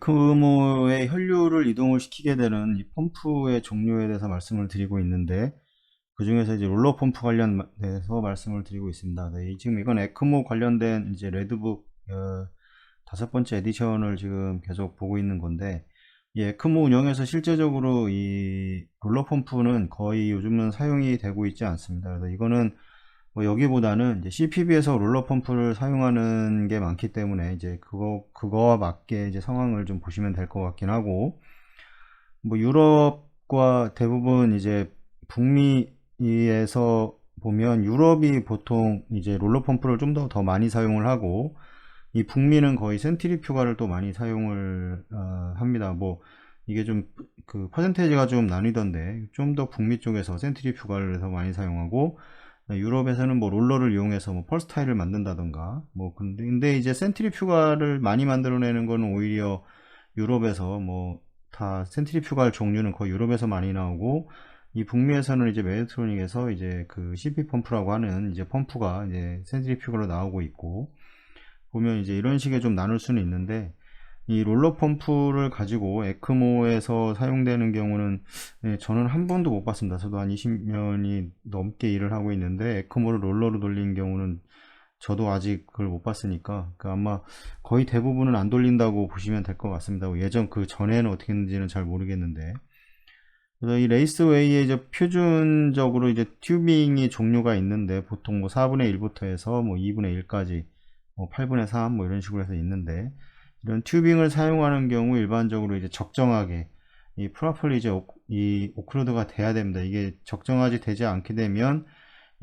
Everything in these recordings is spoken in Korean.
에크모의 혈류를 이동을 시키게 되는 이 펌프의 종류에 대해서 말씀을 드리고 있는데, 그 중에서 이제 롤러 펌프 관련돼서 말씀을 드리고 있습니다. 네, 지금 이건 에크모 관련된 이제 레드북 5번째 에디션을 지금 계속 보고 있는 건데, 이 에크모 운영에서 실제적으로 이 롤러 펌프는 거의 요즘은 사용이 되고 있지 않습니다. 그래서 이거는 뭐 여기보다는 이제 CPB에서 롤러 펌프를 사용하는 게 많기 때문에 이제 그거와 맞게 이제 상황을 좀 보시면 될 것 같긴 하고, 뭐 유럽과 대부분 이제 북미에서 보면 유럽이 보통 이제 롤러 펌프를 좀 더 많이 사용을 하고, 이 북미는 거의 센트리퓨가를 또 많이 사용을 합니다. 뭐 이게 좀 그 퍼센테이지가 좀 나뉘던데, 좀 더 북미 쪽에서 센트리퓨가를 더 많이 사용하고, 유럽에서는 뭐 롤러를 이용해서 뭐 펄스 타일을 만든다던가, 뭐 근데 이제 센트리퓨가를 많이 만들어내는 거는 오히려 유럽에서 뭐 다 센트리퓨갈 종류는 거의 유럽에서 많이 나오고, 이 북미에서는 이제 메디트로닉에서 이제 그 CP 펌프라고 하는 이제 펌프가 이제 센트리퓨갈로 나오고 있고, 보면 이제 이런 식의 좀 나눌 수는 있는데, 이 롤러 펌프를 가지고 에크모에서 사용되는 경우는 저는 한 번도 못 봤습니다. 저도 한 20년이 넘게 일을 하고 있는데 에크모를 롤러로 돌린 경우는 저도 아직 그걸 못 봤으니까, 아마 거의 대부분은 안 돌린다고 보시면 될 것 같습니다. 예전 그 전에는 어떻게 했는지는 잘 모르겠는데, 그래서 이 레이스웨이에 이제 표준적으로 이제 튜빙이 종류가 있는데, 보통 뭐 4분의 1부터 해서 뭐 2분의 1까지, 뭐 8분의 3 뭐 이런 식으로 해서 있는데, 이런 튜빙을 사용하는 경우 일반적으로 이제 적정하게 이 프로퍼리 이제 이 오클루드가 돼야 됩니다. 이게 적정하지 되지 않게 되면,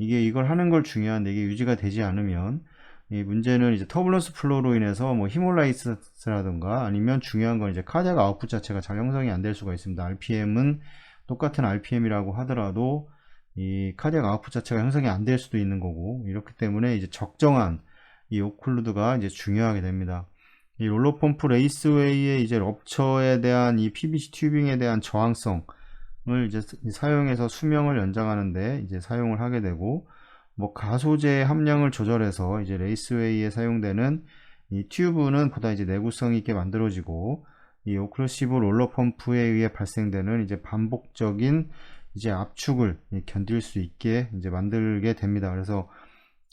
이게 이걸 하는 걸 중요한데 이게 유지가 되지 않으면, 이 문제는 이제 터뷸런스 플로우로 인해서 뭐 히몰라이스라든가, 아니면 중요한 건 이제 카디악 아웃풋 자체가 잘 형성이 안 될 수가 있습니다. RPM은 똑같은 RPM이라고 하더라도 이 카디악 아웃풋 자체가 형성이 안 될 수도 있는 거고, 이렇기 때문에 이제 적정한 이 오클루드가 이제 중요하게 됩니다. 이 롤러 펌프 레이스웨이의 이제 럽처에 대한 이 PVC 튜빙에 대한 저항성을 이제 사용해서 수명을 연장하는데 이제 사용을 하게 되고, 뭐 가소제 함량을 조절해서 이제 레이스웨이에 사용되는 이 튜브는 보다 이제 내구성 있게 만들어지고, 이 오클루시브 롤러 펌프에 의해 발생되는 이제 반복적인 이제 압축을 견딜 수 있게 이제 만들게 됩니다. 그래서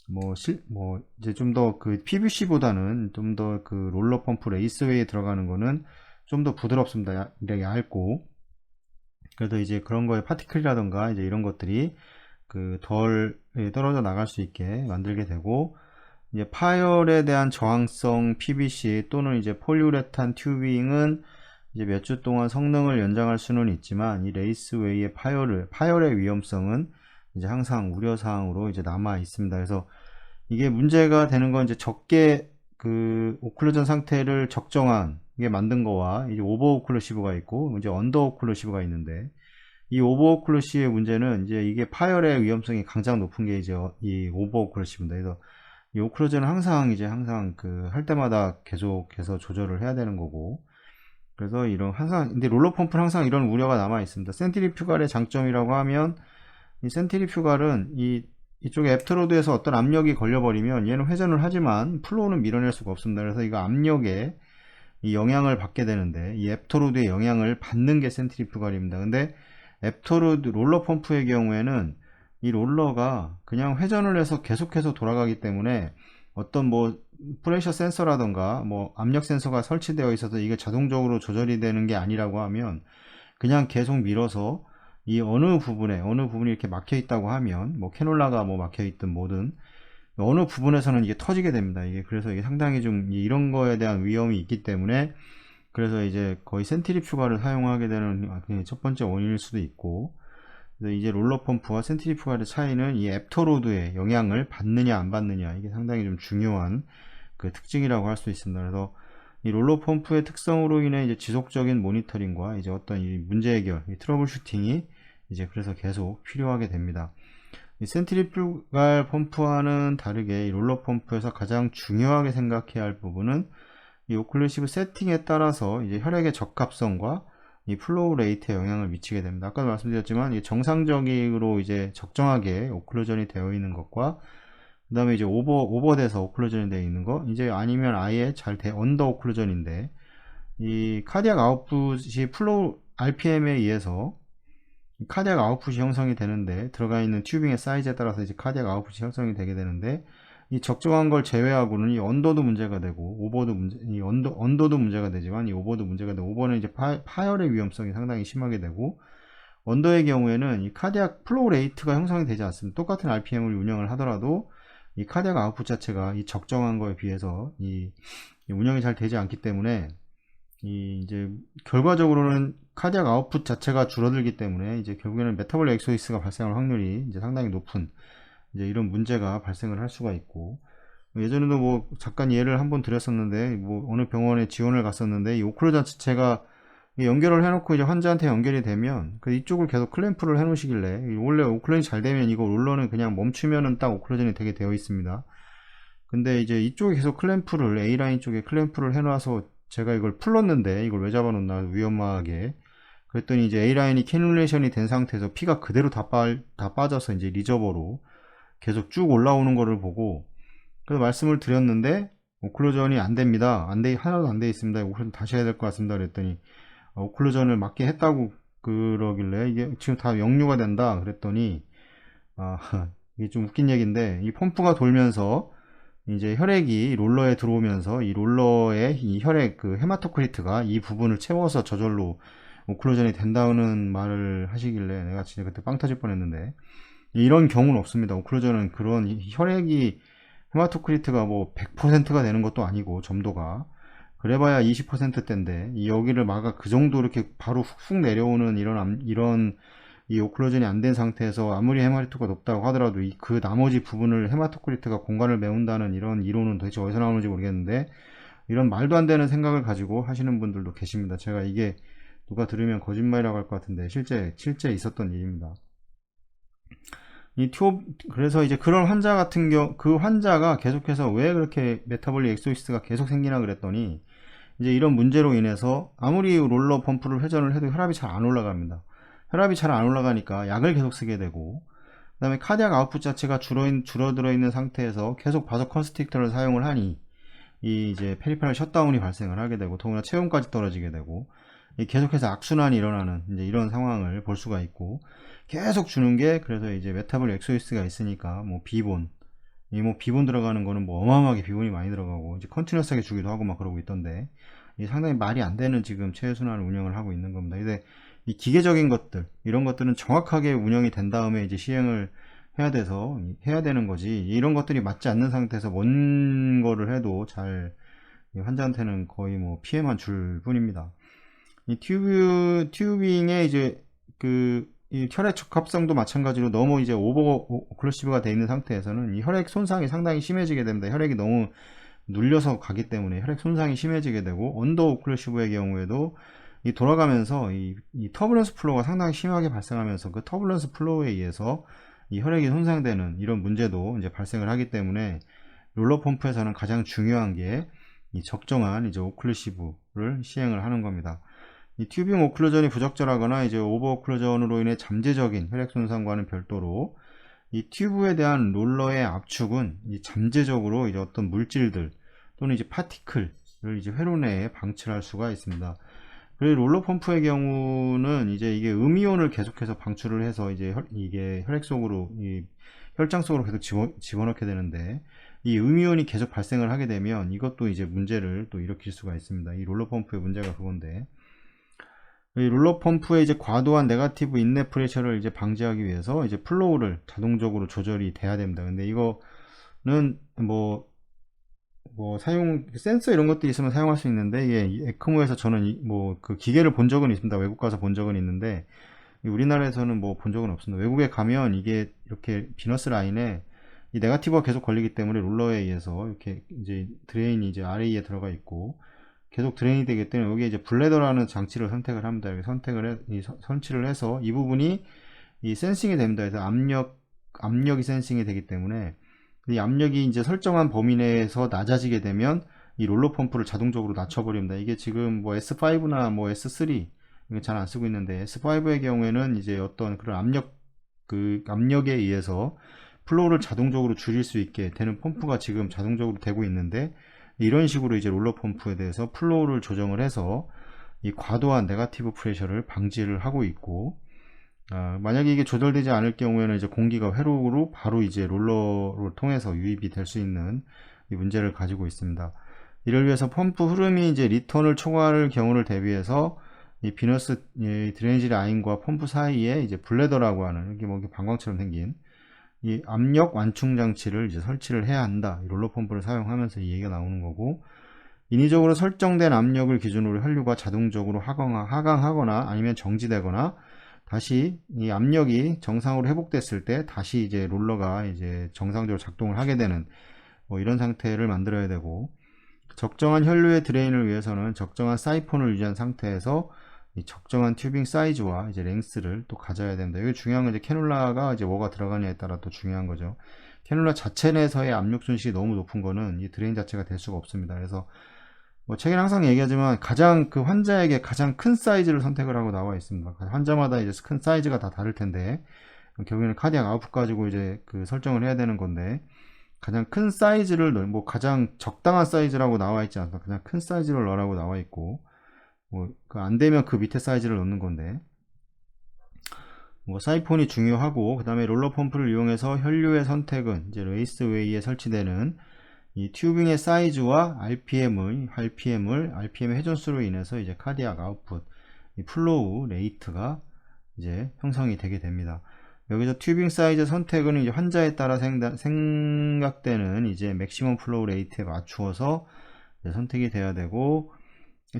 뭐 이제 좀 더 그 PVC보다는 좀 더 그 롤러 펌프 레이스웨이에 들어가는 거는 좀 더 부드럽습니다. 얇고. 그래도 이제 그런 거에 파티클이라던가 이제 이런 것들이 그 덜 떨어져 나갈 수 있게 만들게 되고, 이제 파열에 대한 저항성 PVC 또는 이제 폴리우레탄 튜빙은 이제 몇 주 동안 성능을 연장할 수는 있지만, 이 레이스웨이의 파열의 위험성은 이제 항상 우려사항으로 이제 남아 있습니다. 그래서 이게 문제가 되는 건 이제 적게 그 오클루전 상태를 적정한 게 만든 거와, 이제 오버 오클루시브가 있고 이제 언더 오클루시브가 있는데, 이 오버 오클루시브의 문제는 이제 이게 파열의 위험성이 가장 높은 게 이제 이 오버 오클루시브입니다. 그래서 이 오클루전은 항상 그 할 때마다 계속해서 조절을 해야 되는 거고, 그래서 이런 항상, 근데 롤러 펌프는 항상 이런 우려가 남아 있습니다. 센트리퓨갈의 장점이라고 하면, 이 센트리퓨갈은 이쪽에 애프터로드에서 어떤 압력이 걸려버리면 얘는 회전을 하지만 플로우는 밀어낼 수가 없습니다. 그래서 이거 압력에 이 영향을 받게 되는데, 이 애프터로드의 영향을 받는 게 센트리퓨갈입니다. 근데 애프터로드 롤러 펌프의 경우에는 이 롤러가 그냥 회전을 해서 계속해서 돌아가기 때문에, 어떤 뭐 프레셔 센서라던가 뭐 압력 센서가 설치되어 있어서 이게 자동적으로 조절이 되는 게 아니라고 하면, 그냥 계속 밀어서 이 어느 부분이 이렇게 막혀 있다고 하면, 뭐 캐놀라가 뭐 막혀 있든 뭐든 어느 부분에서는 이게 터지게 됩니다. 이게 그래서 이게 상당히 좀 이런 거에 대한 위험이 있기 때문에, 그래서 이제 거의 센트리퓨가를 사용하게 되는 첫 번째 원인일 수도 있고, 그래서 이제 롤러 펌프와 센트리퓨가의 차이는 이 애프터로드의 영향을 받느냐 안 받느냐, 이게 상당히 좀 중요한 그 특징이라고 할 수 있습니다. 그래서 이 롤러 펌프의 특성으로 인해 이제 지속적인 모니터링과 이제 어떤 이 문제 해결, 이 트러블 슈팅이 이제 그래서 계속 필요하게 됩니다. 이 센트리퓨갈 펌프와는 다르게 이 롤러 펌프에서 가장 중요하게 생각해야 할 부분은 이 오클루시브 세팅에 따라서 이제 혈액의 적합성과 이 플로우 레이트에 영향을 미치게 됩니다. 아까도 말씀드렸지만 이 정상적으로 이제 적정하게 오클루전이 되어 있는 것과, 그 다음에 이제 오버돼서 오클루전이 되어 있는 거, 이제 아니면 아예 언더 오클루전인데, 이 카디악 아웃풋이 플로우 RPM에 의해서 카디악 아웃풋이 형성이 되는데, 들어가 있는 튜빙의 사이즈에 따라서 이제 카디악 아웃풋이 형성이 되게 되는데, 이 적정한 걸 제외하고는 이 언더도 문제가 되고, 오버도 문제, 이 언더도 문제가 되지만, 이 오버도 문제가 되고, 오버는 이제 파열의 위험성이 상당히 심하게 되고, 언더의 경우에는 이 카디악 플로우 레이트가 형성이 되지 않습니다. 똑같은 RPM을 운영을 하더라도, 이 카디악 아웃풋 자체가 이 적정한 거에 비해서 이 운영이 잘 되지 않기 때문에, 이제 결과적으로는 카디악 아웃풋 자체가 줄어들기 때문에 이제 결국에는 메타볼릭 엑소디스가 발생할 확률이 이제 상당히 높은 이제 이런 문제가 발생을 할 수가 있고, 예전에도 뭐 잠깐 예를 한번 드렸었는데, 뭐 어느 병원에 지원을 갔었는데 이 오클루전 자체가 연결을 해놓고 이제 환자한테 연결이 되면 그 이쪽을 계속 클램프를 해놓으시길래, 원래 오클루전이 잘 되면 이거 롤러는 그냥 멈추면은 딱 오클루전이 되게 되어 있습니다. 근데 이제 이쪽에 계속 클램프를, A라인 쪽에 클램프를 해놔서 제가 이걸 풀렀는데 이걸 왜 잡아놓나 위험하게, 그랬더니 이제 A라인이 캐뉼레이션이 된 상태에서 피가 그대로 다 빠져서 이제 리저버로 계속 쭉 올라오는 거를 보고, 그래서 말씀을 드렸는데 오클루전이 안 됩니다. 하나도 안 돼 있습니다. 오클루전 다시 해야 될 것 같습니다. 그랬더니 오클루전을 맞게 했다고 그러길래, 이게 지금 다 역류가 된다 그랬더니, 아, 이게 좀 웃긴 얘기인데, 이 펌프가 돌면서 이제 혈액이 롤러에 들어오면서 이 롤러의 이 혈액 그 헤마토크리트가 이 부분을 채워서 저절로 오클루전이 된다는 말을 하시길래 내가 진짜 그때 빵 터질 뻔했는데, 이런 경우는 없습니다. 오클루전은 그런 혈액이 헤마토크리트가 뭐 100%가 되는 것도 아니고, 점도가 그래봐야 20%대인데 여기를 막아 그 정도 이렇게 바로 훅훅 내려오는 이런 이 오클루전이 안 된 상태에서 아무리 헤마토크리트가 높다고 하더라도 그 나머지 부분을 헤마토크리트가 공간을 메운다는 이런 이론은 도대체 어디서 나오는지 모르겠는데, 이런 말도 안 되는 생각을 가지고 하시는 분들도 계십니다. 제가 이게 누가 들으면 거짓말이라고 할 것 같은데 실제 있었던 일입니다. 그래서 이제 그런 환자 같은 그 환자가 계속해서 왜 그렇게 메타볼릭 엑소시스가 계속 생기나 그랬더니, 이제 이런 문제로 인해서 아무리 롤러 펌프를 회전을 해도 혈압이 잘 안 올라갑니다. 혈압이 잘 안 올라가니까 약을 계속 쓰게 되고, 그 다음에 카디악 아웃풋 자체가 줄어들어 있는 상태에서 계속 바소 컨스트릭터를 사용을 하니 이제 페리페럴 셧다운이 발생을 하게 되고, 더구나 체온까지 떨어지게 되고, 계속해서 악순환이 일어나는 이제 이런 상황을 볼 수가 있고, 계속 주는 게, 그래서 이제 메타볼릭 엑소시스가 있으니까 뭐 비본, 비본 들어가는 거는 뭐 어마어마하게 비본이 많이 들어가고 이제 컨티뉴어스하게 주기도 하고 막 그러고 있던데, 상당히 말이 안 되는 지금 체외순환을 운영을 하고 있는 겁니다. 근데 이 기계적인 것들, 이런 것들은 정확하게 운영이 된 다음에 이제 시행을 해야 되는 거지, 이런 것들이 맞지 않는 상태에서 뭔 거를 해도 잘 환자한테는 거의 뭐 피해만 줄 뿐입니다. 이 튜빙에 이제 이 혈액 적합성도 마찬가지로 너무 이제 오클루시브가 되어 있는 상태에서는 이 혈액 손상이 상당히 심해지게 됩니다. 혈액이 너무 눌려서 가기 때문에 혈액 손상이 심해지게 되고, 언더 오클루시브의 경우에도 이 돌아가면서 이 터뷸런스 플로우가 상당히 심하게 발생하면서 그 터뷸런스 플로우에 의해서 이 혈액이 손상되는 이런 문제도 이제 발생을 하기 때문에, 롤러 펌프에서는 가장 중요한 게 이 적정한 이제 오클루시브를 시행을 하는 겁니다. 이 튜빙 오클루전이 부적절하거나 이제 오버 오클루전으로 인해 잠재적인 혈액 손상과는 별도로, 이 튜브에 대한 롤러의 압축은 이 잠재적으로 이제 어떤 물질들 또는 이제 파티클을 이제 회로 내에 방출할 수가 있습니다. 그리고 롤러 펌프의 경우는 이제 이게 음이온을 계속해서 방출을 해서 이제 이게 혈액 속으로, 이 혈장 속으로 계속 집어넣게 되는데, 이 음이온이 계속 발생을 하게 되면 이것도 이제 문제를 또 일으킬 수가 있습니다. 이 롤러 펌프의 문제가 그건데, 이 롤러 펌프의 이제 과도한 네거티브 인넷 프레셔를 이제 방지하기 위해서 이제 플로우를 자동적으로 조절이 돼야 됩니다. 근데 이거는 센서 이런 것들이 있으면 사용할 수 있는데, 이게 에크모에서 저는 그 기계를 본 적은 있습니다. 외국 가서 본 적은 있는데, 우리나라에서는 뭐 본 적은 없습니다. 외국에 가면 이게 이렇게 비너스 라인에 이 네거티브가 계속 걸리기 때문에 롤러에 의해서 이렇게 이제 드레인이 이제 RA에 들어가 있고 계속 드레인이 되기 때문에, 여기에 이제 블레더라는 장치를 선택을 합니다. 이렇게 설치를 해서 이 부분이 이 센싱이 됩니다. 그래서 압력이 센싱이 되기 때문에, 이 압력이 이제 설정한 범위 내에서 낮아지게 되면 이 롤러 펌프를 자동적으로 낮춰버립니다. 이게 지금 뭐 S5나 뭐 S3 잘 안 쓰고 있는데, S5의 경우에는 이제 어떤 그런 압력에 의해서 플로우를 자동적으로 줄일 수 있게 되는 펌프가 지금 자동적으로 되고 있는데, 이런 식으로 이제 롤러 펌프에 대해서 플로우를 조정을 해서 이 과도한 네거티브 프레셔를 방지를 하고 있고, 만약에 이게 조절되지 않을 경우에는 이제 공기가 회로로 바로 이제 롤러를 통해서 유입이 될 수 있는 이 문제를 가지고 있습니다. 이를 위해서 펌프 흐름이 이제 리턴을 초과할 경우를 대비해서 이 비너스 드레인지 라인과 펌프 사이에 이제 블레더라고 하는 이게 뭐 방광처럼 생긴 이 압력 완충 장치를 이제 설치를 해야 한다. 이 롤러 펌프를 사용하면서 이 얘기가 나오는 거고, 인위적으로 설정된 압력을 기준으로 혈류가 자동적으로 하강하거나 아니면 정지되거나 다시 이 압력이 정상으로 회복됐을 때 다시 이제 롤러가 이제 정상적으로 작동을 하게 되는 뭐 이런 상태를 만들어야 되고, 적정한 혈류의 드레인을 위해서는 적정한 사이폰을 유지한 상태에서 이 적정한 튜빙 사이즈와 이제 랭스를 또 가져야 된다. 이게 중요한 건 이제 캐놀라가 이제 뭐가 들어가냐에 따라 또 중요한 거죠. 캐놀라 자체 내에서의 압력 손실이 너무 높은 거는 이 드레인 자체가 될 수가 없습니다. 그래서 뭐 책에는 항상 얘기하지만 가장 그 환자에게 가장 큰 사이즈를 선택을 하고 나와 있습니다. 환자마다 이제 큰 사이즈가 다 다를 텐데 결국에는 카디악 아웃풋 가지고 이제 그 설정을 해야 되는 건데, 가장 큰 사이즈를 뭐 가장 적당한 사이즈라고 나와 있지 않습니다. 그냥 큰 사이즈를 넣으라고 나와 있고, 뭐 안 되면 그 밑에 사이즈를 넣는 건데, 뭐 사이폰이 중요하고, 그 다음에 롤러 펌프를 이용해서 혈류의 선택은 이제 레이스웨이에 설치되는 이 튜빙의 사이즈와 RPM의 회전수로 인해서 이제 카디악 아웃풋, 이 플로우 레이트가 이제 형성이 되게 됩니다. 여기서 튜빙 사이즈 선택은 이제 환자에 따라 생각되는 이제 맥시멈 플로우 레이트에 맞추어서 선택이 돼야 되고,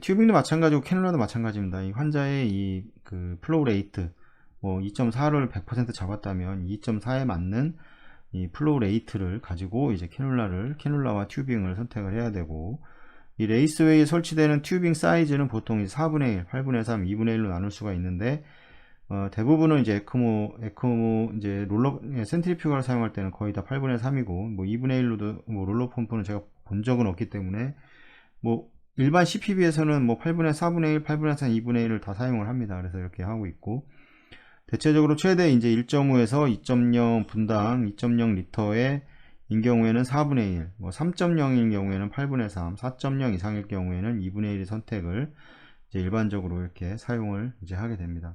튜빙도 마찬가지고 캐놀라도 마찬가지입니다. 이 환자의 이 그 플로우 레이트 뭐 2.4를 100% 잡았다면 2.4에 맞는 이 플로우 레이트를 가지고 이제 캐놀라와 튜빙을 선택을 해야 되고, 이 레이스웨이에 설치되는 튜빙 사이즈는 보통 4분의 1, 8분의 3, 2분의 1로 나눌 수가 있는데, 대부분은 이제 에크모 이제 롤러 센트리퓨가를 사용할 때는 거의 다 8분의 3이고, 뭐 2분의 1로도 뭐 롤러 펌프는 제가 본 적은 없기 때문에, 뭐 일반 CPB에서는 뭐 8분의 4분의 1, 8분의 3, 2분의 1을 다 사용을 합니다. 그래서 이렇게 하고 있고, 대체적으로 최대 이제 1.5에서 2.0 분당 2.0 리터의 인 경우에는 4분의 1, 뭐 3.0인 경우에는 8분의 3, 4.0 이상일 경우에는 2분의 1의 선택을 이제 일반적으로 이렇게 사용을 이제 하게 됩니다.